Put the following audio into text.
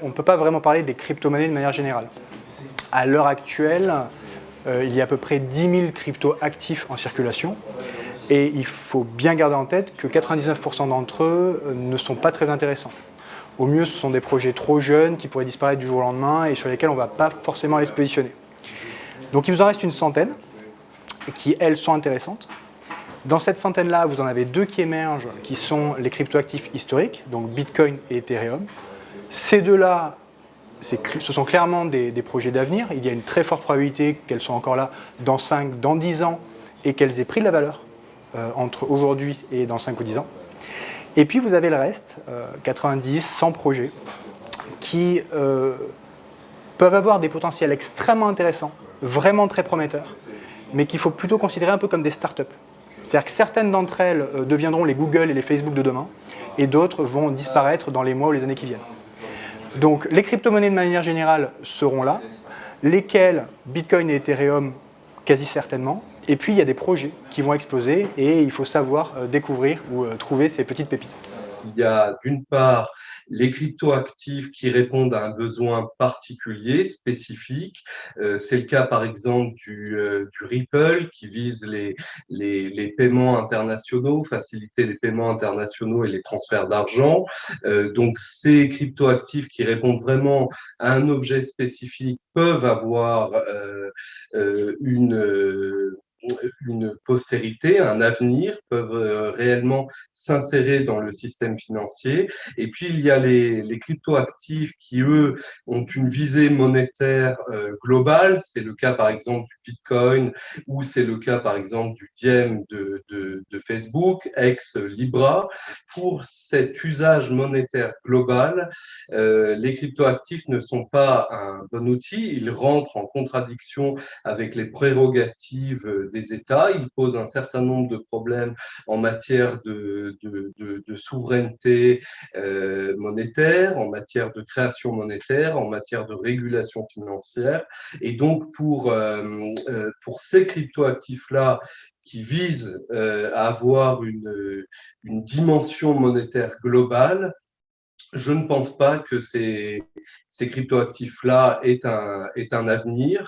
on ne peut pas vraiment parler des crypto-monnaies de manière générale. À l'heure actuelle, il y a à peu près 10 000 cryptos actifs en circulation. Et il faut bien garder en tête que 99% d'entre eux ne sont pas très intéressants. Au mieux, ce sont des projets trop jeunes qui pourraient disparaître du jour au lendemain et sur lesquels on ne va pas forcément aller se positionner. Donc il vous en reste une centaine qui, elles, sont intéressantes. Dans cette centaine-là, vous en avez 2 qui émergent, qui sont les cryptoactifs historiques, donc Bitcoin et Ethereum. Ces deux-là, ce sont clairement des projets d'avenir. Il y a une très forte probabilité qu'elles soient encore là dans 5, dans 10 ans et qu'elles aient pris de la valeur entre aujourd'hui et dans 5 ou 10 ans. Et puis vous avez le reste, 90, 100 projets, qui peuvent avoir des potentiels extrêmement intéressants, vraiment très prometteurs, mais qu'il faut plutôt considérer un peu comme des startups. C'est-à-dire que certaines d'entre elles deviendront les Google et les Facebook de demain, et d'autres vont disparaître dans les mois ou les années qui viennent. Donc les crypto-monnaies de manière générale seront là, lesquelles Bitcoin et Ethereum quasi certainement, et puis il y a des projets qui vont exploser et il faut savoir découvrir ou trouver ces petites pépites. Il y a d'une part les cryptoactifs qui répondent à un besoin particulier, spécifique. C'est le cas par exemple du Ripple qui vise les paiements internationaux, faciliter les paiements internationaux et les transferts d'argent. Donc ces cryptoactifs qui répondent vraiment à un objet spécifique peuvent avoir une postérité, un avenir, peuvent réellement s'insérer dans le système financier. Et puis, il y a les cryptoactifs qui, eux, ont une visée monétaire globale. C'est le cas, par exemple, du Bitcoin ou c'est le cas, par exemple, du Diem de Facebook, ex-Libra. Pour cet usage monétaire global, les cryptoactifs ne sont pas un bon outil. Ils rentrent en contradiction avec les prérogatives des États. Ils posent un certain nombre de problèmes en matière de souveraineté monétaire, en matière de création monétaire, en matière de régulation financière. Et donc, pour ces cryptoactifs-là, qui visent à avoir une dimension monétaire globale, je ne pense pas que ces cryptoactifs-là aient un avenir.